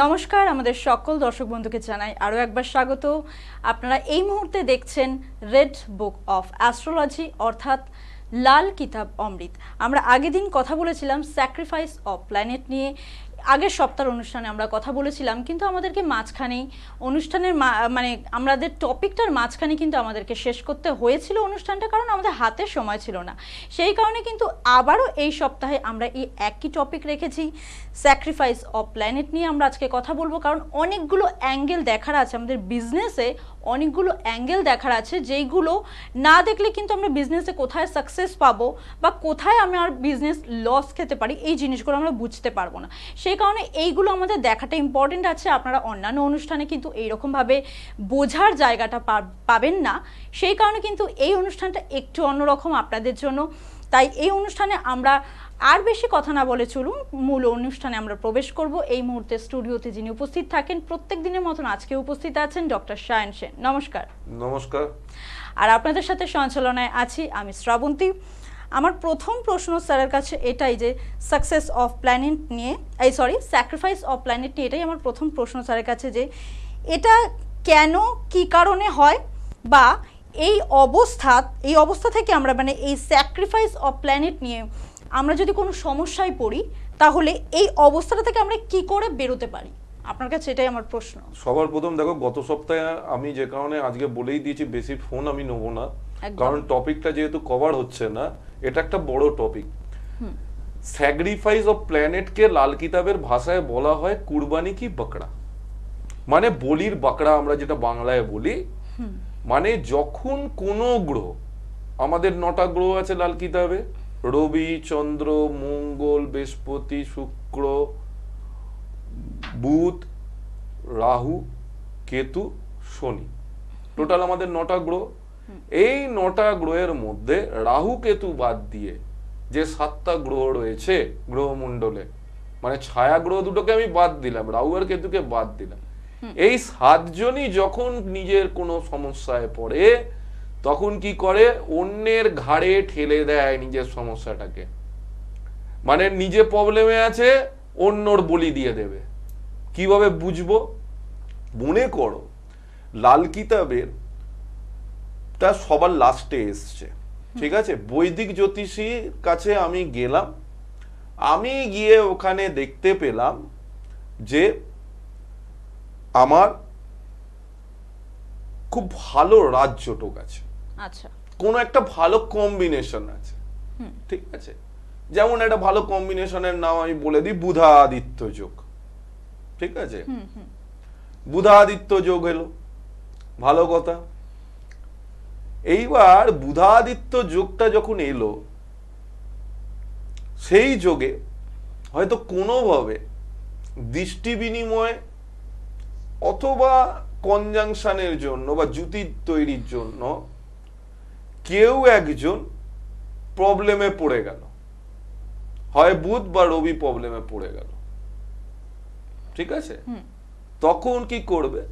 নমস্কার, আমাদের সকল দর্শক বন্ধুকে জানাই আরও একবার স্বাগত। আপনারা এই মুহূর্তে দেখছেন রেড বুক অফ অ্যাস্ট্রোলজি অর্থাৎ লাল কিতাব অমৃত। আমরা আগের দিন কথা বলেছিলাম স্যাক্রিফাইস অফ প্ল্যানেট নিয়ে। আগের সপ্তাহের অনুষ্ঠানে আমরা কথা বলেছিলাম, কিন্তু আমাদেরকে মাঝখানেই অনুষ্ঠানের মানে আমাদের টপিকটার মাঝখানে কিন্তু আমাদেরকে শেষ করতে হয়েছিল অনুষ্ঠানটা, কারণ আমাদের হাতে সময় ছিল না। সেই কারণে কিন্তু আবারও এই সপ্তাহে আমরা এই একই টপিক রেখেছি, স্যাক্রিফাইস অফ প্ল্যানেট নিয়ে আমরা আজকে কথা বলবো। কারণ অনেকগুলো অ্যাঙ্গেল দেখার আছে আমাদের বিজনেসে, অনেকগুলো অ্যাঙ্গেল দেখার আছে যেইগুলো না দেখলে কিন্তু আমরা বিজনেসে কোথায় সাকসেস পাবো বা কোথায় আমার বিজনেস লস খেতে পারি, এই জিনিসগুলো আমরা বুঝতে পারবো না। সেই কারণে এইগুলো আমাদের দেখাটা ইম্পর্টেন্ট আছে। আপনারা অন্যান্য অনুষ্ঠানে কিন্তু এইরকমভাবে বোঝার জায়গাটা পাবেন না, সেই কারণে কিন্তু এই অনুষ্ঠানটা একটু অন্যরকম আপনাদের জন্য। তাই এই অনুষ্ঠানে আমরা আর বেশি কথা না বলে চলুন মূল অনুষ্ঠানে আমরা প্রবেশ করব। এই মুহূর্তে স্টুডিওতে যিনি উপস্থিত থাকেন প্রত্যেক দিনের মতন আজকে উপস্থিত আছেন ডক্টর সায়ন সেন। নমস্কার। নমস্কার। আর আপনাদের সাথে সঞ্চালনায় আছি আমি শ্রাবন্তী। আমার প্রথম প্রশ্ন স্যারের কাছে এটাই যে সাকসেস অফ প্ল্যানেট নিয়ে, স্যাক্রিফাইস অফ প্ল্যানেট নিয়ে, এটাই আমার প্রথম প্রশ্ন স্যারের কাছে যে এটা কেন, কি কারণে হয়, বা এই অবস্থা থেকে আমরা মানে এই স্যাক্রিফাইস অফ প্ল্যানেট নিয়ে আমরা যদি কোনো সমস্যায় পড়ি তাহলে এই অবস্থাটা থেকে আমরা কি করে বেরোতে পারি, আপনার কাছে এটাই আমার প্রশ্ন। সবার প্রথম দেখো, গত সপ্তাহে আমি যে কারণে আজকে বলেই দিয়েছি বেশি ফোন আমি নেবো না, কারণ টপিকটা যেহেতু কভার হচ্ছে না, এটা একটা বড় টপিক। স্যাক্রিফাইস অফ প্ল্যানেটকে লাল কিতাবের ভাষায় বলা হয় কুরবানি কি বকরা, মানে বলির বাকড়া আমরা যেটা বাংলায় বলি। মানে যখন কোনো গ্রহ, আমাদের 9টা গ্রহ আছে লাল কিতাবে, রবি, চন্দ্র, মঙ্গল, বৃহস্পতি, শুক্র, বুধ, রাহু, কেতু, শনি, টোটাল আমাদের 9টা গ্রহ। এই 9টা গ্রহের মধ্যে রাহু কেতু বাদ দিয়ে যে 7টা গ্রহ রয়েছে গ্রহমণ্ডলে, মানে ছায়া গ্রহ দুটোকে আমি বাদ দিলাম, রাহু আর কেতুকে বাদ দিলাম, এই 7 জনই যখন নিজের কোনো সমস্যায় পড়ে তখন কি করে, অন্যের ঘাড়ে ঠেলে দেয় নিজের সমস্যাটাকে। মানে নিজে প্রবলেমে আছে, অন্যর বলি দিয়ে দেবে। কিভাবে বুঝবো? মনে করো লাল কিতাবের তা সবার লাস্টে এসছে, ঠিক আছে? বৈদিক জ্যোতিষীর কাছে আমি গেলাম, আমি গিয়ে ওখানে দেখতে পেলাম যে আমার খুব ভালো রাজযোগ আছে, আচ্ছা, কোনো একটা ভালো কম্বিনেশন আছে, ঠিক আছে? যেমন একটা ভালো কম্বিনেশনের নাম আমি বলে দিই, বুধাদিত্য যোগ, ঠিক আছে? বুধাদিত্য যোগ এলো, ভালো কথা। এইবার বুধাদিত্য যোগটা যখন এলো, সেই যোগে হয়তো কোনোভাবে দৃষ্টি বিনিময় অথবা কনজাংশনের জন্য বা জুতি তৈরির জন্য কেউ একজন প্রবলেমে পড়ে গেল, হয় বুধ বা রবি প্রবলেমে পড়ে গেল, ঠিক আছে? তখন কি করবে?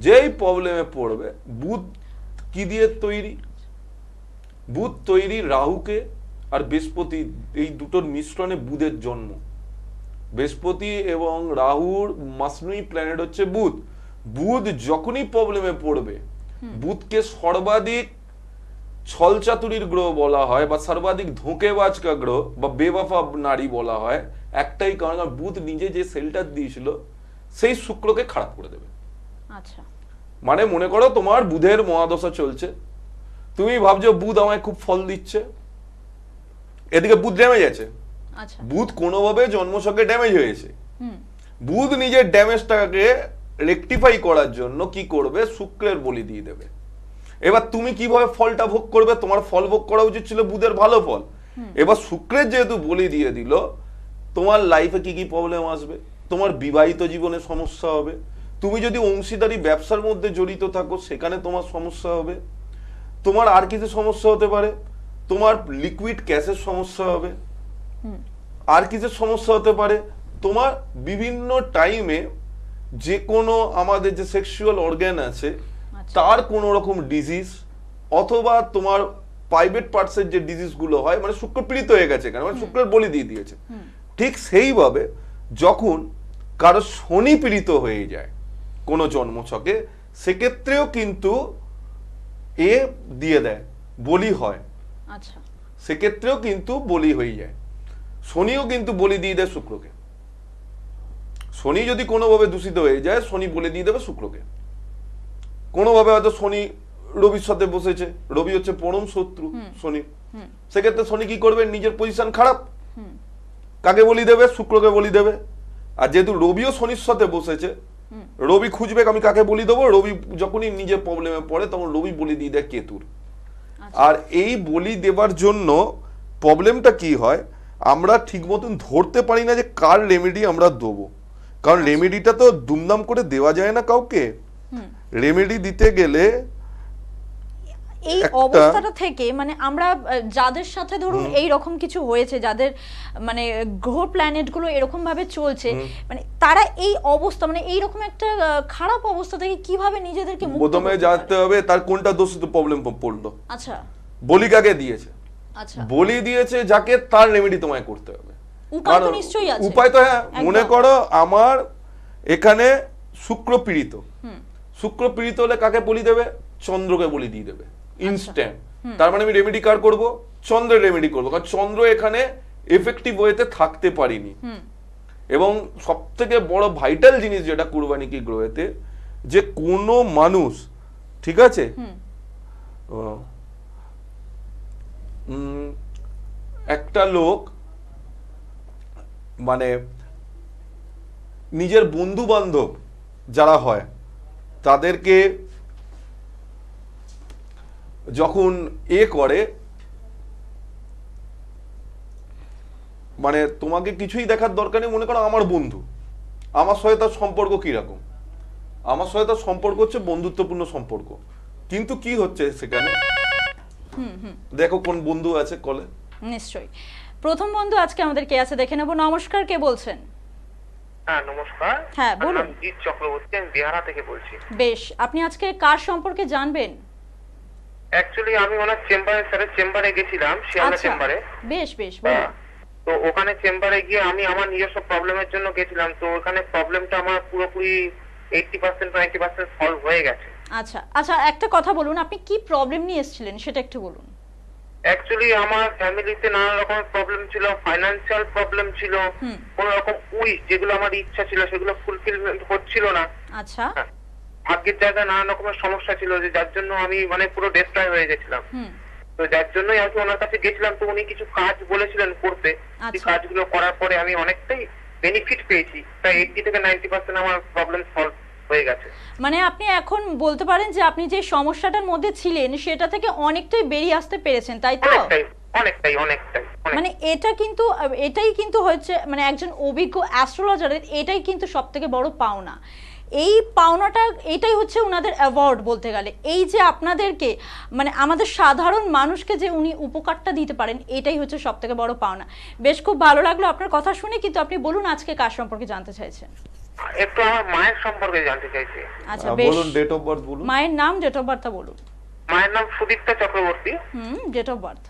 যেই প্রবলেমে পড়বে, বুধ কি দিয়ে তৈরি? বুধ তৈরি রাহুকে আর বৃহস্পতি, এই দুটোর মিশ্রণে বুধের জন্ম। বৃহস্পতি এবং রাহুর মাসনুই প্ল্যানেট হচ্ছে বুধ। বুধ যখনই প্রবলেমে পড়বে, বুধকে সর্বাধিক ছলচাতুরির গ্রহ বলা হয় বা সর্বাধিক ধোঁকেবাজকা গ্রহ বা বেওয়াফা নারী বলা হয়, একটাই কারণ, বুধ নিজে যে সেলটার দিয়েছিল সেই শুক্রকে খারাপ করে দেবে। আচ্ছা, মানে মনে করো তোমার বুধের মহাদশা চলছে, তুমি ভাবছো বুধ আমায় খুব ফল দিচ্ছে, এদিকে বুধ ড্যামেজ আছে, বুধ কোনোভাবে জন্মছকে ড্যামেজ হয়েছে, বুধ নিজের ড্যামেজটাকে রেকটিফাই করার জন্য কি করবে? শুক্রের বলি দিয়ে দেবে। এবার তুমি কিভাবে ফলটা ভোগ করবে? তোমার ফল ভোগ করা উচিত ছিল বুধের ভালো ফল। এবার শুক্রের যেহেতু বলি দিয়ে দিল, তোমার লাইফে কি কি প্রবলেম আসবে? তোমার বিবাহিত জীবনে সমস্যা হবে, তুমি যদি অংশীদারি ব্যবসার মধ্যে জড়িত থাকো সেখানে তোমার সমস্যা হবে, তোমার আর কিছু সমস্যা হতে পারে, তোমার লিকুইড ক্যাশের সমস্যা হবে, আর কিছু সমস্যা হতে পারে, তোমার বিভিন্ন টাইমে যে কোনো আমাদের যে সেক্সুয়াল অর্গান আছে তার কোনো রকম ডিজিজ, অথবা তোমার প্রাইভেট পার্টসের যে ডিজিজগুলো হয়, মানে শুক্র পীড়িত হয়ে গেছে, কেন? মানে শুক্রের বলি দিয়ে দিয়েছে। ঠিক সেইভাবে যখন কারো শনি পীড়িত হয়ে যায় কোনো জন্মছকে, সেক্ষেত্রেও কিন্তু এ দিয়ে দেয়, বলি হয়। আচ্ছা, সেক্ষেত্রেও কিন্তু বলি হয়ে যায়। শনিও কিন্তু বলি দিয়ে দেয় শুক্রকে। শনি যদি কোনোভাবে দূষিত হয়ে যায়, শনি বলে দিয়ে দেবে শুক্রকে। কোনোভাবে হয়তো শনি রবির সাথে বসেছে, রবি হচ্ছে পরম শত্রু শনি, সেক্ষেত্রে শনি কি করবে, নিজের পজিশন খারাপ, কাকে বলি দেবে, শুক্রকে বলি দেবে। আর যেহেতু রবিও শনির সাথে বসেছে, রবি খুঁজবে আমি কাকে বলি দেবো, রবি যখনই নিজের প্রবলেমে পড়ে তখন রবি বলি দিয়ে দেয় কেতুর। আর এই বলি দেবার জন্য প্রবলেমটা কি হয়, আমরা ঠিক মতন ধরতে পারি না যে কার রেমেডি আমরা দেবো, কারণ রেমেডিটা তো দুমদাম করে দেওয়া যায় না কাউকে। রেমেডি দিতে গেলে এই অবস্থাটা থেকে মানে আমরা যাদের সাথে ধরুন এই রকম কিছু হয়েছে, যাদের মানে গ্রহ প্ল্যানেট গুলো এরকম ভাবে চলছে, মানে তারা এই অবস্থা মানে এইরকম একটা খারাপ অবস্থা থেকে কিভাবে নিজেদেরকে মুক্ত প্রথমে করতে জানতে হবে তার কোনটা দোষিত প্রবলেম পড়লো। আচ্ছা, বলি কাকে দিয়েছে, আচ্ছা, বলি দিয়েছে যাকে, তার রেমেডি তোমায় করতে হবে। উপায় তো নিশ্চয়ই আছে। উপায় তো হ্যাঁ, মনে করো আমার এখানে শুক্র পীড়িত, শুক্র পীড়িত হলে কাকে বলি দেবে, চন্দ্রকে বলি দিয়ে দেবে ইনস্ট্যান্ট। তার মানে আমি রেমেডি কার করব, চন্দ্রের রেমেডি করবো, কারণ চন্দ্র এখানে এফেক্টিভ ওয়েতে থাকতে পারিনি। এবং সব থেকে বড় ভাইটাল জিনিস যেটা কুরবানি কি গ্রহেতে, যে কোনো মানুষ, ঠিক আছে, একটা লোক মানে নিজের বন্ধু বান্ধব যারা হয় তাদেরকে যখন করে, মানে তোমাকে কিছুই দেখার দরকার নেই, মনে করো আমার বন্ধু, আমার সাথে তার সম্পর্ক কিরকম, আমার সাথে তার সম্পর্ক হচ্ছে বন্ধুত্বপূর্ণ সম্পর্ক, কিন্তু কি হচ্ছে সেখানে, দেখো কোন বন্ধু আছে কলে। নিশ্চয়ই প্রথম বন্ধু আজকে আমাদের কে আছে দেখে নেব। নমস্কার, কে বলছেন? হ্যাঁ নমস্কার, হ্যাঁ বলুন। আমি জিৎ চক্রবর্তী, আমি বিহারা থেকে বলছি। বেশ, আপনি আজকে কার সম্পর্কে জানবেন? অ্যাকচুয়ালি আমি ওনার স্যারের চেম্বারে গেছিলাম, শিয়ালদা চেম্বারে। বেশ বেশ, বলুন। তো ওখানে চেম্বারে গিয়ে আমি আমার নিজস্ব প্রবলেমের জন্য গেছিলাম, তো ওখানে প্রবলেমটা আমার পুরোপুরি 80% 90% সলভ হয়ে গেছে। আচ্ছা আচ্ছা, একটা কথা বলুন, আপনি কি প্রবলেম নিয়ে এসেছিলেন সেটা একটু বলুন। অ্যাকচুয়ালি আমার ফ্যামিলিতে নানা রকমের প্রবলেম ছিল, ফাইনান্সিয়াল প্রবলেম ছিল, কোন রকম উইশ যেগুলো আমার ইচ্ছা ছিল সেগুলো ফুলফিলমেন্ট হচ্ছিল না। আচ্ছা, ভাগ্যের জায়গায় নানা রকমের সমস্যা ছিল, যে যার জন্য আমি মানে পুরো ডেস্ট্রয় হয়ে গেছিলাম। তো যার জন্যই আমি ওনার কাছে গেছিলাম, তো উনি কিছু কাজ বলেছিলেন করতে, সেই কাজগুলো করার পরে আমি অনেকটাই বেনিফিট পেয়েছি, তাই 80 থেকে 90% আমার প্রবলেম সলভ হয়ে গেছে। মানে আপনি এখন বলতে পারেন যে আপনি যে সমস্যাটার মধ্যে ছিলেন সেটা থেকে অনেকটাই বেরিয়ে আসতে পেরেছেন, তাই তো? অনেকটাই। মানে এটাই কিন্তু হচ্ছে মানে একজন অভিজ্ঞ অ্যাস্ট্রোলজারের এটাই কিন্তু সবথেকে বড় পাওনা। এই পাওনাটা এটাই হচ্ছে ওনাদের অ্যাওয়ার্ড বলতে গেলে, এই যে আপনাদেরকে মানে আমাদের সাধারণ মানুষকে যে উনি উপকারটা দিতে পারেন, এটাই হচ্ছে সবথেকে বড় পাওনা। বেশ, খুব ভালো লাগলো আপনার কথা শুনে, কিন্তু আপনি বলুন আজকে কার সম্পর্কে জানতে চাইছেন? একটু আমার মায়ের সম্পর্কে জানতে চাইছি। আচ্ছা বেশ, বলুন ডেট অফ বার্থ বলুন। মায়ের নাম, ডেট অফ বার্থ বলুন। মায়ের নাম Sudipta Chakraborty. Date of birth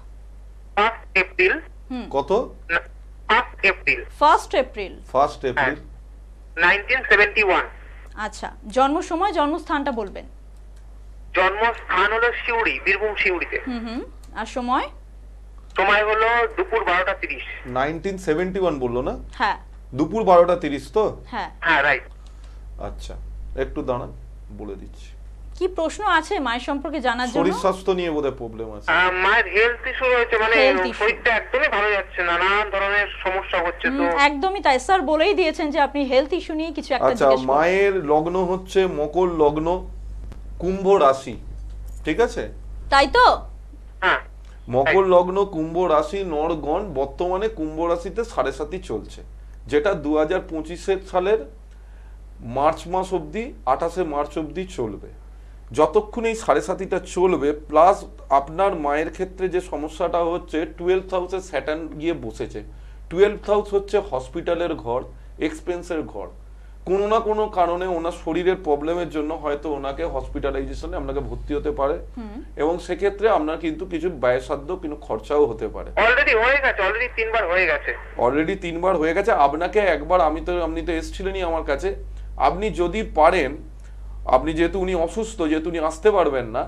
1 April. কত? 1 এপ্রিল। 1 এপ্রিল 1971। আচ্ছা, জন্ম সময় জন্মস্থানটা বলবেন। জন্মস্থান হলো সিউড়ি, বীরভূম সিউড়িতে। আর সময়? সময় হলো দুপুর 12:30। 1971 বললো না? হ্যাঁ, দুপুর 12:30 তো? হ্যাঁ রাইট। আচ্ছা একটু দাঁড়ান, বলে দিচ্ছি। কি প্রশ্ন আছে মায়ের সম্পর্কে জানার জন্য? শরীর স্বাস্থ্য নিয়ে বোধহয় প্রবলেম আছে। মায়ের হেলথ ইস্যু হয়েছে, মানে শরীরটা একদমই ভালো যাচ্ছে না, নানান ধরনের সমস্যা হচ্ছে। তো একদমই তাই, স্যার বলেই দিয়েছেন যে আপনি হেলথ ইস্যু নিয়ে কিছু একটা আচ্ছা, জিজ্ঞেস করুন। মায়ের লগ্ন হচ্ছে মকর লগ্ন, কুম্ভ রাশি, ঠিক আছে? তাই তো? হ্যাঁ, মকর লগ্ন কুম্ভ রাশি নরগণ, বর্তমানে কুম্ভ রাশিতে 7.5 চলছে, যেটা 2025 সালের মার্চ মাস অবধি, 28 মার্চ অবধি চলবে। যতক্ষণ এই 7.5টা চলবে, প্লাস আপনার মায়ের ক্ষেত্রে যে সমস্যাটা হচ্ছে, 12th হাউসে স্যাটার্ন গিয়ে বসেছে। 12th হাউস হচ্ছে হসপিটালের ঘর, এক্সপেন্সের ঘর। কোনো না কোনো কারণে ওনার শরীরের প্রবলেমের জন্য হয়তো ওনাকে হসপিটালাইজেশনে আপনাকে ভর্তি হতে পারে, এবং সেক্ষেত্রে আপনার কিন্তু কিছু ব্যয়সাধ্য কিন্তু খরচাও হতে পারে। অলরেডি হয়ে গেছে, অলরেডি 3 বার হয়ে গেছে। অলরেডি 3 বার হয়ে গেছে। আপনাকে একবার আপনি তো এসেছিলেনই আমার কাছে, আপনি যদি পারেন, আপনি যেহেতু উনি অসুস্থ, যেহেতু উনি আসতে পারবেন না,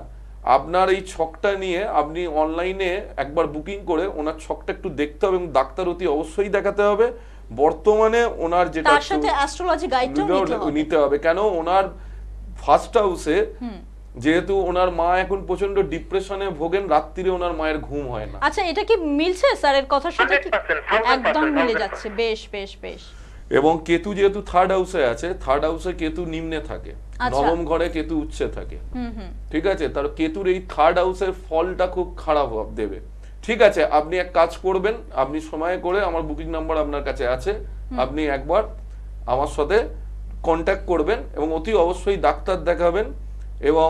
আপনার এই ছকটা নিয়ে আপনি অনলাইনে একবার বুকিং করে ওনার ছকটা একটু দেখতে হবে, এবং ডাক্তার অতি অবশ্যই দেখাতে হবে। বর্তমানে ওনার যেটা তার সাথে অ্যাস্ট্রোলজি গাইডটাও নিতে হবে, কেন ওনার ফার্স্ট হাউসে যেহেতু ওনার মা এখন প্রচন্ড ডিপ্রেশনে ভোগেন, রাত্রিরে ওনার মায়ের ঘুম হয় না। আচ্ছা, এটা কি মিলছে স্যারের কথার সাথে? কি 100% একদম মিলে যাচ্ছে। বেশ বেশ বেশ। এবং কেতু যেহেতু থার্ড হাউসে আছে, থার্ড হাউসে কেতু নিম্নে থাকে, নবম ঘরে কেতু উচ্চে থাকে, ঠিক আছে? তার কেতুর এই থার্ড হাউসের ফলটা খুব খারাপ দেবে। ঠিক আছে, আপনি এক কাজ করবেন, আপনি সময় করে, আমার বুকিং নাম্বার আপনার কাছে আছে, আপনি একবার আমার সাথে কন্ট্যাক্ট করবেন এবং অতি অবশ্যই ডাক্তার দেখাবেন, এবং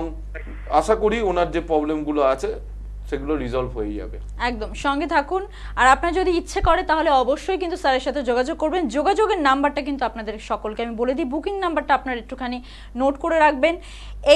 আশা করি ওনার যে প্রবলেমগুলো আছে সেগুলো রিজলভ হয়ে যাবে। একদম সঙ্গে থাকুন। আর আপনার যদি ইচ্ছে করে তাহলে অবশ্যই কিন্তু স্যারের সাথে যোগাযোগ করবেন। যোগাযোগের নাম্বারটা কিন্তু আপনাদের সকলকে আমি বলে দিই, বুকিং নাম্বারটা আপনারা একটুখানি নোট করে রাখবেন,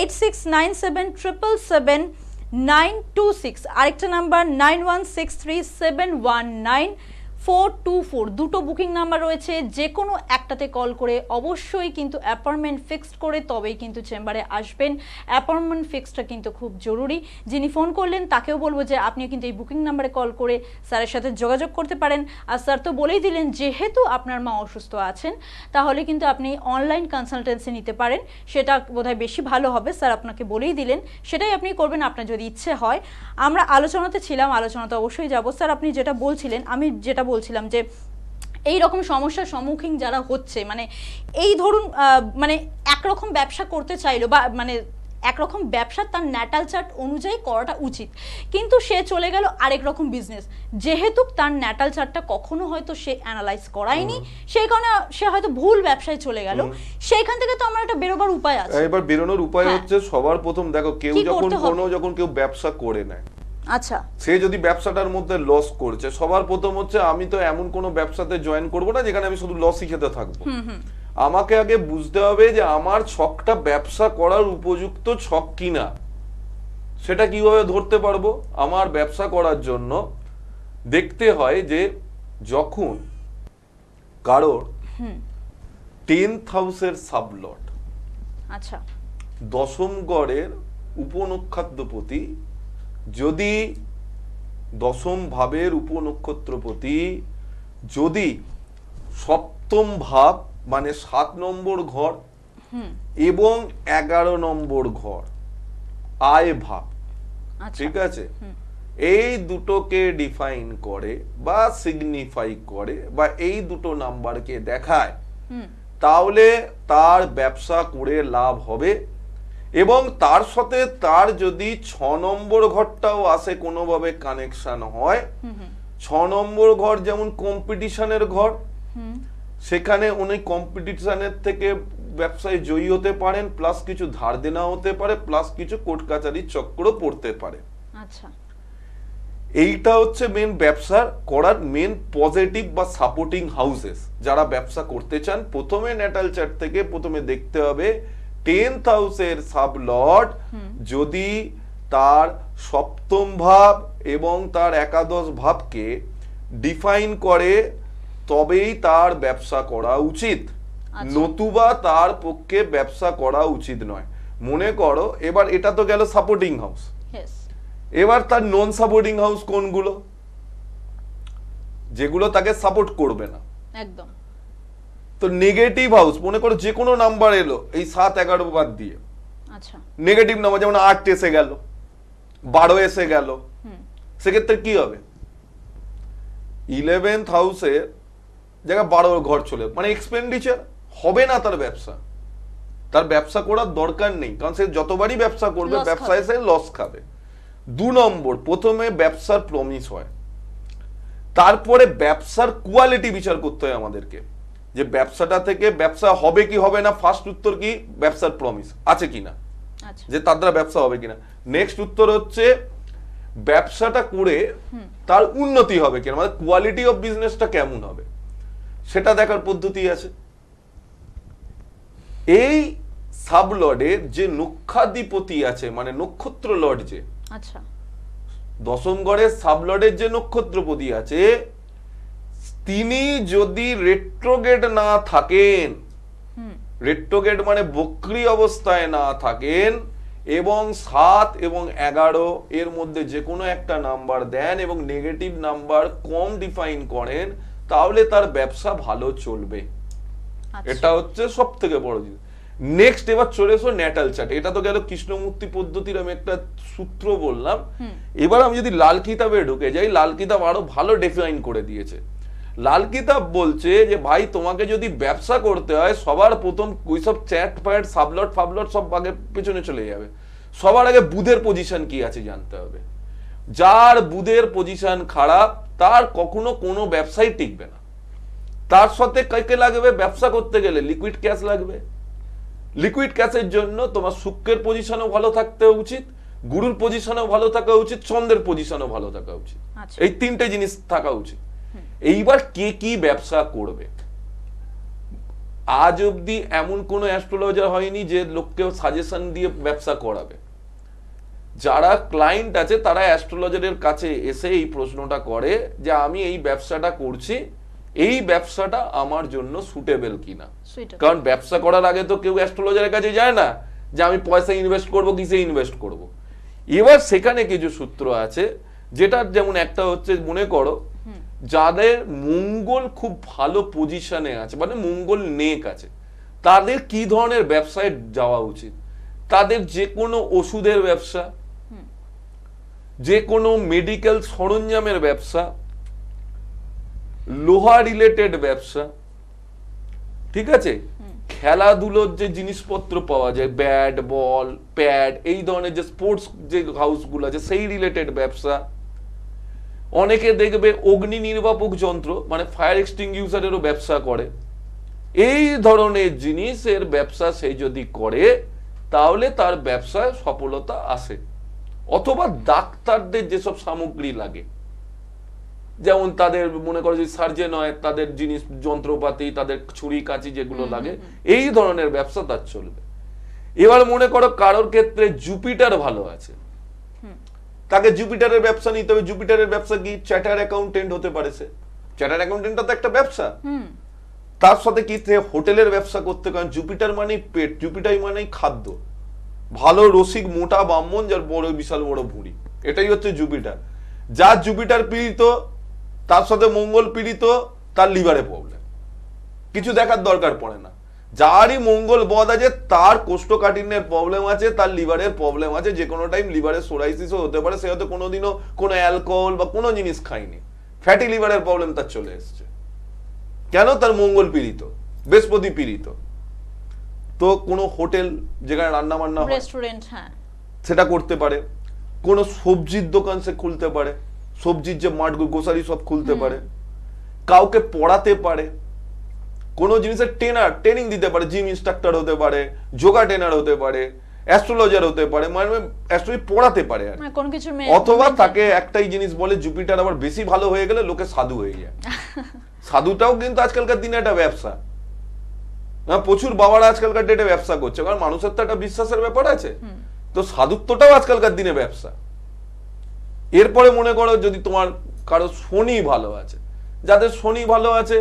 8697777926, আরেকটা নাম্বার 9163719424। দুটো বুকিং নাম্বার রয়েছে, যে কোনো একটাতে কল করে অবশ্যই কিন্তু অ্যাপয়েন্টমেন্ট ফিক্সড করে তবেই কিন্তু চেম্বারে আসবেন। অ্যাপয়েন্টমেন্ট ফিক্সডটা কিন্তু খুব জরুরি। যিনি ফোন করলেন তাকেও বলবো যে আপনিও কিন্তু এই বুকিং নাম্বারে কল করে স্যারের সাথে যোগাযোগ করতে পারেন। আর স্যার তো বলেই দিলেন যেহেতু আপনার মা অসুস্থ আছেন, তাহলে কিন্তু আপনি অনলাইন কনসালটেন্সি নিতে পারেন, সেটা বোধহয় বেশি ভালো হবে। স্যার আপনাকে বলেই দিলেন, সেটাই আপনি করবেন আপনার যদি ইচ্ছে হয়। আমরা আলোচনাতে ছিলাম, আলোচনাতে অবশ্যই যাব। স্যার আপনি যেটা বলছিলেন, আমি যেটা বলছিলাম যে এই রকম সমস্যার সম্মুখীন যারা হচ্ছে, মানে এই ধরুন মানে একরকম ব্যবসা করতে চাইলো, বা মানে একরকম ব্যবসা তার ন্যাটাল চার্ট অনুযায়ী করাটা উচিত, কিন্তু সে চলে গেল আরেক রকম বিজনেস, যেহেতু তার ন্যাটাল চার্টটা কখনো হয়তো সে অ্যানালাইজ করায়নি, সেই কারণে সে হয়তো ভুল ব্যবসায় চলে গেল। সেইখান থেকে তো আমার একটা বেরোবার উপায় আছে। এবার বেরোনোর উপায় হচ্ছে, সবার প্রথম দেখো, কেউ যখন কেউ ব্যবসা করে নেয়, আচ্ছা, সে যদি ব্যবসাটার মধ্যে লস করছে, সবার প্রথম হচ্ছে আমি তো এমন কোনো ব্যবসাতে জয়েন করব না যেখানে আমি শুধু লসই খেতে থাকবো। আমাকে আগে বুঝতে হবে যে আমার ছকটা ব্যবসা করার উপযুক্ত ছক কিনা। সেটা কিভাবে ধরতে পারবো? আমার ব্যবসা করার জন্য দেখতে হয় যে যখন কারোর 10th হাউসের সাবলট, আচ্ছা, দশম গড়ের উপনক্ষত্রপতি যদি দশম ভাবের উপনক্ষত্রপতি যদি সপ্তম ভাব মানে 7 নম্বর ঘর এবং 11 নম্বর ঘর আয় ভাব, ঠিক আছে, এই দুটোকে ডিফাইন করে বা সিগনিফাই করে বা এই দুটো নাম্বারকে দেখায়, তাহলে তার ব্যবসা করে লাভ হবে। এবং তার সাথে তার যদি 6 নম্বর ঘরটাও আসে, কোনোভাবে কানেকশন হয়, 6 নম্বর ঘর যেমন কম্পিটিশনের ঘর, সেখানে উনি কম্পিটিশনের থেকে ব্যবসায় জয়ী হতে পারেন, প্লাস কিছু ধার দেনা হতে পারে, প্লাস কিছু কোর্ট কাচারির চক্র পড়তে পারে। আচ্ছা, এইটা হচ্ছে মেন ব্যবসার করার মেন পজিটিভ বা সাপোর্টিং হাউসেস। যারা ব্যবসা করতে চান, প্রথমে ন্যাটাল চার্ট থেকে প্রথমে দেখতে হবে 10th হাউসের সাবলট যদি তার সপ্তম ভাব এবং তার একাদশ ভাবকে ডিফাইন করে, তবেই তার ব্যবসা করা উচিত, নতুবা তার পক্ষে ব্যবসা করা উচিত নয়। মনে করো, এবার এটা তো গেল সাপোর্টিং হাউস, এবার তার নন সাপোর্টিং হাউস কোনগুলো? যেগুলো তাকে সাপোর্ট করবে না, একদম। তো নেগেটিভ হাউস, মনে করো যে কোনো নাম্বার এলো এই 7, 11 বাদ দিয়ে, আচ্ছা, নেগেটিভ নাম্বার যেমন 8 এসে গেল, 12 এসে গেল, সেক্ষেত্রে কি হবে? 11th হাউসের জায়গায় 12 ঘর চলে, মানে এক্সপেন্ডিচার হবে না তার ব্যবসা। তার ব্যবসা করার দরকার নেই, কারণ সে যতবারই ব্যবসা করবে ব্যবসায় সে লস খাবে। 2 নম্বর, প্রথমে ব্যবসার প্রমিস হয়, তারপরে ব্যবসার কোয়ালিটি বিচার করতে হয় আমাদেরকে, যে ব্যবসাটা থেকে ব্যবসা হবে কি হবে না। ফার্স্ট উত্তর কি? ব্যবসার প্রমিস আছে কিনা, যে তার দ্বারা ব্যবসা হবে কিনা। নেক্সট উত্তর হচ্ছে ব্যবসাটা করে তার উন্নতি হবে কিনা, মানে কোয়ালিটি অফ বিজনেসটা কেমন হবে, সেটা দেখার পদ্ধতি আছে। এই সাবলর্ডের যে নক্ষাধিপতি আছে, মানে নক্ষত্র লর্ড যে, আচ্ছা, দশম ঘরের সাবলর্ডের যে নক্ষত্রপতি আছে, তিনি যদি রেট্রোগেট না থাকেন, রেট্রোগেট মানে বক্রী অবস্থায় না থাকেন, এবং 7 এবং 11 এর মধ্যে যে কোনো একটা নাম্বার দেন এবং নেগেটিভ নাম্বার কম ডিফাইন করেন, তাহলে তার ব্যবসা ভালো চলবে। এটা হচ্ছে সব থেকে বড় জিনিস। নেক্সট এবার চলে এসো ন্যাটাল চার্ট। এটা তো গেল কৃষ্ণমূর্তি পদ্ধতির আমি একটা সূত্র বললাম। এবার আমি যদি লাল কিতাবে ঢুকে যাই, লাল কিতাব আরো ভালো ডিফাইন করে দিয়েছে। লাল কিতাব বলছে যে ভাই তোমাকে যদি ব্যবসা করতে হয়, সবার প্রথম ওইসব চ্যাট প্যাট সাবলট ফাবলট সব আগে পেছনে চলে যাবে। সবার আগে বুধের পজিশন কি আছে জানতে হবে। যার বুধের পজিশন খারাপ, তার কখনো কোনো ব্যবসাই টিকবে না। তার সাথে কাকে লাগবে ব্যবসা করতে গেলে? লিকুইড ক্যাশ লাগবে। লিকুইড ক্যাশের জন্য তোমার শুক্রের পজিশনও ভালো থাকতে উচিত, গুরুর পজিশনও ভালো থাকা উচিত, চন্দ্রের পজিশনও ভালো থাকা উচিত। এই তিনটে জিনিস থাকা উচিত। এইবার কে কি ব্যবসা করবে? আজ অব্দি এমন কোন অ্যাস্ট্রোলজার হয়নি যে লোককে সাজেশন দিয়ে ব্যবসা করাবে। যারা ক্লায়েন্ট আছে তারা অ্যাস্ট্রোলজারের কাছে এসে এই প্রশ্নটা করে যে আমি এই ব্যবসাটা করছি, এই ব্যবসাটা আমার জন্য সুটেবল কিনা। কারণ ব্যবসা করার আগে তো কেউ অ্যাস্ট্রোলজারের কাছে যায় না যে আমি পয়সা ইনভেস্ট করব, কিসে ইনভেস্ট করব। এবার সেখানে কিছু সূত্র আছে, যেটা যেমন একটা হচ্ছে, মনে করো যাদের মঙ্গল খুব ভালো পজিশনে আছে, মানে মঙ্গল নেক আছে, তাদের কি ধরনের ব্যবসায় যাওয়া উচিত? তাদের যে কোনো ওষুধের ব্যবসা, যে কোনো মেডিকেল সরঞ্জামের ব্যবসা, লোহা রিলেটেড ব্যবসা, ঠিক আছে, খেলাধুলোর যে জিনিসপত্র পাওয়া যায়, ব্যাট বল প্যাড, এই ধরনের যে স্পোর্টস যে হাউসগুলো আছে সেই রিলেটেড ব্যবসা। অনেকে দেখবে অগ্নি নির্বাপক যন্ত্র মানে ফায়ার এক্সটিংগুইশারেরও ব্যবসা করে। এই ধরনের জিনিসের ব্যবসা সে যদি করে, তাহলে তার ব্যবসায় সফলতা আসে। অথবা ডাক্তারদের যেসব সামগ্রী লাগে, যেমন তাদের মনে করো যে সার্জেন হয়, তাদের জিনিস যন্ত্রপাতি, তাদের ছুরি কাঁচি যেগুলো লাগে, এই ধরনের ব্যবসা তার চলবে। এবার মনে করো কারোর ক্ষেত্রে জুপিটার ভালো আছে, তাকে জুপিটারের ব্যবসা নিতে হবে। জুপিটারের ব্যবসা কি? চার্টার অ্যাকাউন্টেন্ট হতে পারে সে। চার্টার অ্যাকাউন্টেন্টটা তো একটা ব্যবসা। তার সাথে কি হোটেলের ব্যবসা করতে, কারণ জুপিটার মানেই পেট, জুপিটার মানেই খাদ্য। ভালো রসিক মোটা ব্রাহ্মণ যার বড় বিশাল বড় ভুঁড়ি, এটাই হচ্ছে জুপিটার। যার জুপিটার পীড়িত, তার সাথে মঙ্গল পীড়িত, তার লিভারে প্রবলেম, কিছু দেখার দরকার পড়ে না। যারই মঙ্গল বদ আছে তার কোষ্ঠকাঠিন্যের প্রবলেম আছে, তার লিভারের প্রবলেম আছে, যে কোনো টাইম লিভারের সোরাইসিসও হতে পারে। সে হয়তো কোনোদিনও কোনো অ্যালকোহল বা কোনো জিনিস খায়নি, ফ্যাটি লিভারের প্রবলেম তার চলে এসছে। কেন? তার মঙ্গল পীড়িত, বৃহস্পতি পীড়িত। তো কোনো হোটেল যেখানে রান্না বান্না হয়, রেস্টুরেন্ট, হ্যাঁ, সেটা করতে পারে। কোনো সবজির দোকান সে খুলতে পারে, সবজির যে মাঠ গ্রোসারি সব খুলতে পারে। কাউকে পড়াতে পারে, কোনো জিনিসের ট্রেনিং দিতে পারে, জিম ইনস্ট্রাক্টর হতে পারে, যোগা ট্রেনার হতে পারে, অ্যাস্ট্রোলজার হতে পারে, মানে অ্যাস্ট্রোলজি পড়াতে পারে আর কোন কিছু। অথবা তাকে একটাই জিনিস বলে, জুপিটার আবার বেশি ভালো হয়ে গেলে লোকে সাধু হয়ে যায়। সাধুটাও কিন্তু আজকালকার দিনে একটা ব্যবসা। প্রচুর বাবারা আজকালকার ডেটে ব্যবসা করছে, কারণ মানুষের তো একটা বিশ্বাসের ব্যাপার আছে। তো সাধুত্বটাও আজকালকার দিনে ব্যবসা। এরপরে মনে করো যদি তোমার কারো শনি ভালো আছে, যাদের শনি ভালো আছে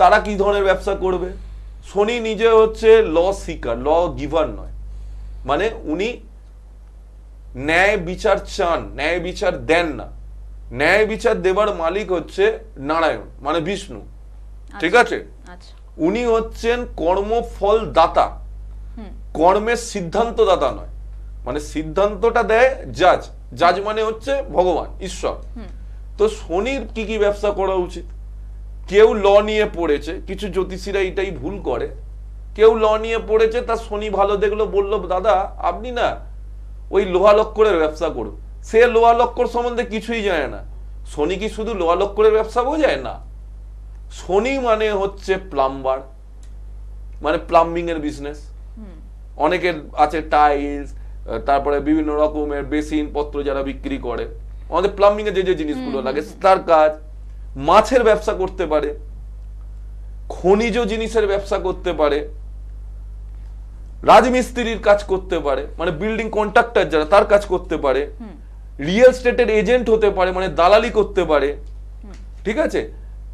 তারা কি ধরনের ব্যবসা করবে? শনি নিজে হচ্ছে ল সিকার, ল গিভার নয়, মানে উনি ন্যায় বিচার চান, ন্যায় বিচার দেন না। ন্যায় বিচার দেবার মালিক হচ্ছে নারায়ণ, মানে বিষ্ণু, ঠিক আছে। উনি হচ্ছেন কর্মফল দাতা, কর্মের সিদ্ধান্ত দাতা নয়। মানে সিদ্ধান্তটা দেয় জাজ, জাজ মানে হচ্ছে ভগবান, ঈশ্বর। তো শনির কি কি ব্যবসা করা উচিত? কেউ ল নিয়ে পড়েছে, কিছু জ্যোতিষীরা এটাই ভুল করে, কেউ ল নিয়ে পড়েছে, তার শনি ভালো দেখলো, বললো দাদা আপনি না ওই লোহা লক্করের ব্যবসা করুন। সে লোহা লক্কর সম্বন্ধে কিছুই জানে না। শনি কি শুধু লোহা লক্করের ব্যবসা বোঝায়? না, শনি মানে হচ্ছে প্লাম্বার, মানে প্লাম্বিং এর বিজনেস। অনেকের আছে টাইলস, তারপরে বিভিন্ন রকমের বেসিন পত্র যারা বিক্রি করে, আমাদের প্লাম্বিং এর যে যে জিনিসগুলো লাগে তার কাজ। মাছের ব্যবসা করতে পারে, খনিজ জিনিসের ব্যবসা করতে পারে, রাজমিস্ত্রির কাজ করতে পারে, মানে বিল্ডিং কন্ট্রাক্টর যারা তার কাজ করতে পারে, রিয়েল স্টেটের এজেন্ট হতে পারে, মানে দালালি করতে পারে, ঠিক আছে,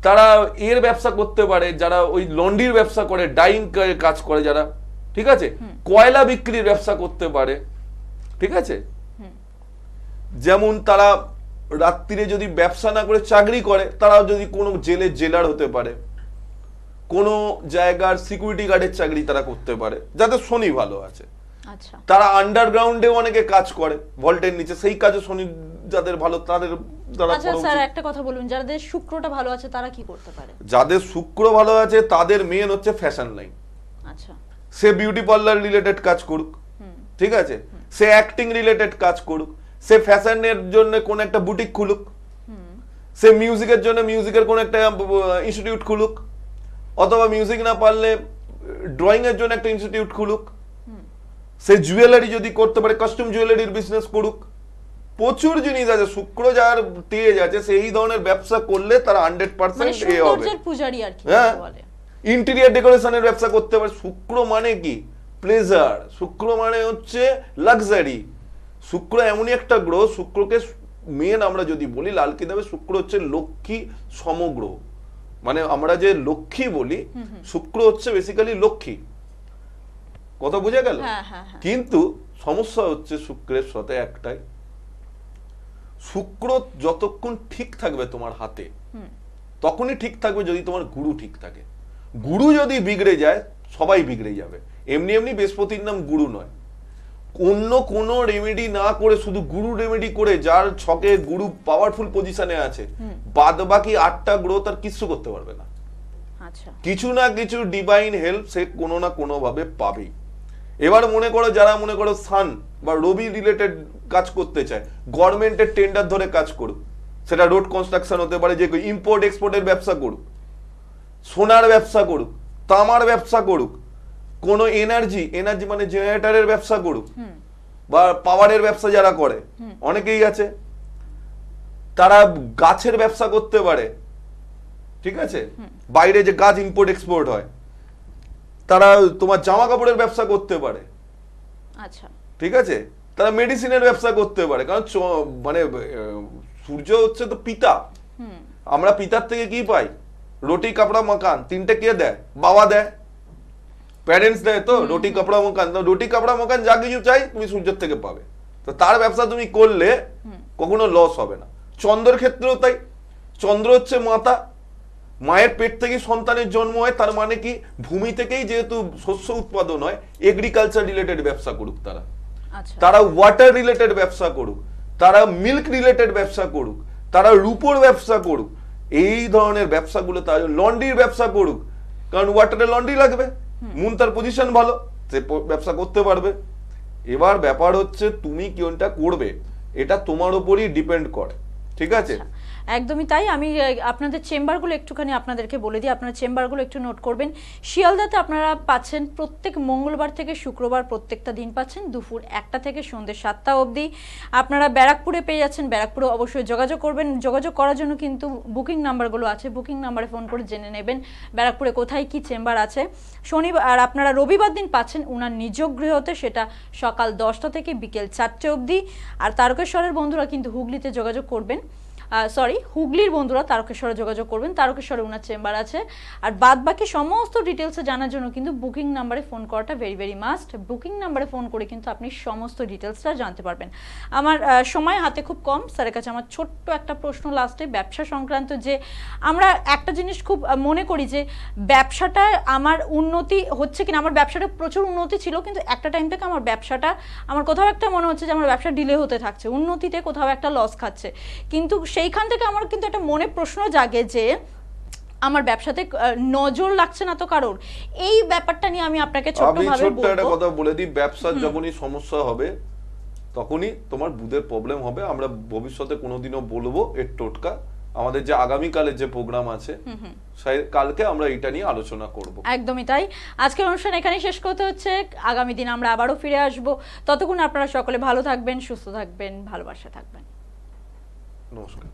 তারা এর ব্যবসা করতে পারে, যারা ওই লন্ড্রির ব্যবসা করে, ডাইং কাজ করে যারা, ঠিক আছে, কয়লা বিক্রির ব্যবসা করতে পারে, ঠিক আছে, যেমন তারা রাত্রিরে যদি ব্যবসা না করে চাকরি করে, তারা যদি কোনো জেলের জেলার হতে পারে, কোনো জায়গার সিকিউরিটি গার্ডের চাকরি তারা করতে পারে, যাদের শনি ভালো আছে। আচ্ছা, তারা আন্ডারগ্রাউন্ডে অনেকে কাজ করে, ভল্টের নিচে, সেই কাজে শনি যাদের ভালো তাদের দ্বারা আচ্ছা স্যার একটা কথা বলুন, যাদের শুক্রটা ভালো আছে তারা কি করতে পারে? যাদের শুক্র ভালো আছে তাদের মেন হচ্ছে ফ্যাশন লাইন। আচ্ছা, সে বিউটি পার্লার রিলেটেড কাজ করুক, ঠিক আছে, সে অ্যাক্টিং রিলেটেড কাজ করুক, সে ফ্যাশনের জন্য কোন একটা বুটিক খুলুক, সে মিউজিকের জন্য মিউজিকের কোন একটা ইনস্টিটিউট খুলুক, অথবা মিউজিক না পারলে ড্রয়িং এর জন্য একটা ইনস্টিটিউট খুলুক, সে জুয়েলারি যদি করতে পারে কস্টিউম জুয়েলারির বিজনেস করুক, প্রচুর জিনিস আছে। শুক্র যার তেজ আছে সেই ধরনের ব্যবসা করলে তারা 100% এ হবে। পূজারি আর কি বলে, ইন্টেরিয়র ডেকোরেশনের ব্যবসা করতে পারে। শুক্র মানে কি? প্লেজার। শুক্র মানে হচ্ছে লাক্সারি। শুক্র এমনই একটা গ্রহ, শুক্রকে মেন আমরা যদি বলি লাল কিতাবে শুক্র হচ্ছে লক্ষ্মী সমগ্র, মানে আমরা যে লক্ষ্মী বলি শুক্র হচ্ছে বেসিক্যালি লক্ষ্মী। কথা বুঝে গেল? কিন্তু সমস্যা হচ্ছে শুক্রের সাথে একটাই, শুক্র যতক্ষণ ঠিক থাকবে তোমার হাতে তখনই ঠিক থাকবে যদি তোমার গুরু ঠিক থাকে। গুরু যদি বিগড়ে যায় সবাই বিগড়ে যাবে। এমনি এমনি বৃহস্পতির নাম গুরু নয়। অন্য কোনো রেমেডি না করে শুধু গুরু রেমেডি করে যার ছকে গুরু পাওয়ারফুল পজিশনে আছে, বাদ বাকি 8টা গ্রহ তার কিছু করতে পারবে না। কিছু না কিছু ডিভাইন হেল্প সে কোনো না কোনো ভাবে পাবেই। এবার মনে করো যারা মনে করো সান বা রবি রিলেটেড কাজ করতে চায়, গভর্নমেন্টের টেন্ডার ধরে কাজ করুক, সেটা রোড কনস্ট্রাকশন হতে পারে, যে ইম্পোর্ট এক্সপোর্টের ব্যবসা করুক, সোনার ব্যবসা করুক, তামার ব্যবসা করুক, কোনো এনার্জি মানে জেনারেটরের ব্যবসা করুক, বা পাওয়ারের ব্যবসা যারা করে অনেকেই আছে, তারা গাছের ব্যবসা করতে পারে, ঠিক আছে, বাইরে যে গাছ ইম্পোর্ট এক্সপোর্ট হয়, তারা তোমার জামা কাপড়ের ব্যবসা করতে পারে, আচ্ছা, ঠিক আছে, তারা মেডিসিনের ব্যবসা করতে পারে। কারণ মানে সূর্য হচ্ছে তো পিতা, আমরা পিতার থেকে কি পাই? রুটি কাপড়া মকান, তিনটে কে দেয়? বাবা দেয়, প্যারেন্টস দেয়। তো রুটি কাপড়া মকান, রুটি কাপড়া মকান যা কিছু চাই তুমি সূর্যের থেকে পাবে। তো তার ব্যবসা তুমি করলে কখনো লস হবে না। চন্দ্রের ক্ষেত্রেও তাই। চন্দ্র হচ্ছে মাতা, মায়ের পেট থেকে সন্তানের জন্ম হয়, তার মানে কি ভূমি থেকেই যেহেতু শস্য উৎপাদন হয়, এগ্রিকালচার রিলেটেড ব্যবসা করুক তারা, তারা ওয়াটার রিলেটেড ব্যবসা করুক, তারা মিল্ক রিলেটেড ব্যবসা করুক, তারা রূপোর ব্যবসা করুক, এই ধরনের ব্যবসাগুলো, তারা লন্ড্রির ব্যবসা করুক, কারণ ওয়াটারে লন্ড্রি লাগবে, মুন তার পজিশন ভালো, সে ব্যবসা করতে পারবে। এবার ব্যাপার হচ্ছে তুমি কোনটা করবে এটা তোমার উপরই ডিপেন্ড করে, ঠিক আছে? একদমই তাই। আমি আপনাদের চেম্বারগুলো একটুখানি আপনাদেরকে বলে দিই, আপনারা চেম্বারগুলো একটু নোট করবেন। শিয়ালদাতে আপনারা পাচ্ছেন প্রত্যেক মঙ্গলবার থেকে শুক্রবার প্রত্যেকটা দিন পাচ্ছেন দুপুর 1টা থেকে সন্ধ্যে 7টা অবধি। আপনারা ব্যারাকপুরে পেয়ে যাচ্ছেন, ব্যারাকপুরে অবশ্যই যোগাযোগ করবেন। যোগাযোগ করার জন্য কিন্তু বুকিং নাম্বারগুলো আছে, বুকিং নাম্বারে ফোন করে জেনে নেবেন ব্যারাকপুরে কোথায় কি চেম্বার আছে। শনিবার আর আপনারা রবিবার দিন পাচ্ছেন উনার নিজ গৃহতে, সেটা সকাল 10টা থেকে বিকেল 4টে অবধি। আর তারকেশ্বরের বন্ধুরা কিন্তু হুগলিতে যোগাযোগ করবেন, হুগলির বন্ধুরা তারকেশ্বরে যোগাযোগ করবেন, তারকেশ্বরে ওনার চেম্বার আছে। আর বাদ বাকি সমস্ত ডিটেলসে জানার জন্য কিন্তু বুকিং নাম্বারে ফোন করাটা ভেরি ভেরি মাস্ট। বুকিং নাম্বারে ফোন করে কিন্তু আপনি সমস্ত ডিটেলসটা জানতে পারবেন। আমার সময় হাতে খুব কম, স্যারের কাছে আমার ছোট্ট একটা প্রশ্ন লাস্টে, ব্যবসা সংক্রান্ত। যে আমরা একটা জিনিস খুব মনে করি যে ব্যবসাটা আমার উন্নতি হচ্ছে কিনা, আমার ব্যবসাটা প্রচুর উন্নতি ছিল, কিন্তু একটা টাইম থেকে আমার ব্যবসাটা, আমার কোথাও একটা মনে হচ্ছে যে আমার ব্যবসা ডিলে হতে থাকছে, উন্নতিতে কোথাও একটা লস খাচ্ছে। কিন্তু সেইখান থেকে আমার কিন্তু একটা মনে প্রশ্ন জাগে যে আমার ব্যবসাতে নজর লাগছে না তো কারোর। এই ব্যাপারটা নিয়ে আমি আপনাকে ছোট্টভাবে বলবো। একটা কথা বলে দিই, ব্যবসার যখনই সমস্যা হবে তখনই তোমার বুধের প্রবলেম হবে। আমরা ভবিষ্যতে কোনোদিনও বলবো এর টোটকা, আমাদের যে আগামীকালের যে প্রোগ্রাম আছে কালকে আমরা এটা নিয়ে আলোচনা করব। একদমই তাই। আজকের অনুষ্ঠান এখানেই শেষ করতে হচ্ছে, আগামী দিন আমরা আবারও ফিরে আসব। ততক্ষণ আপনারা সকলে ভালো থাকবেন, সুস্থ থাকবেন, ভালোবাসা থাকবেন। নমস্কার।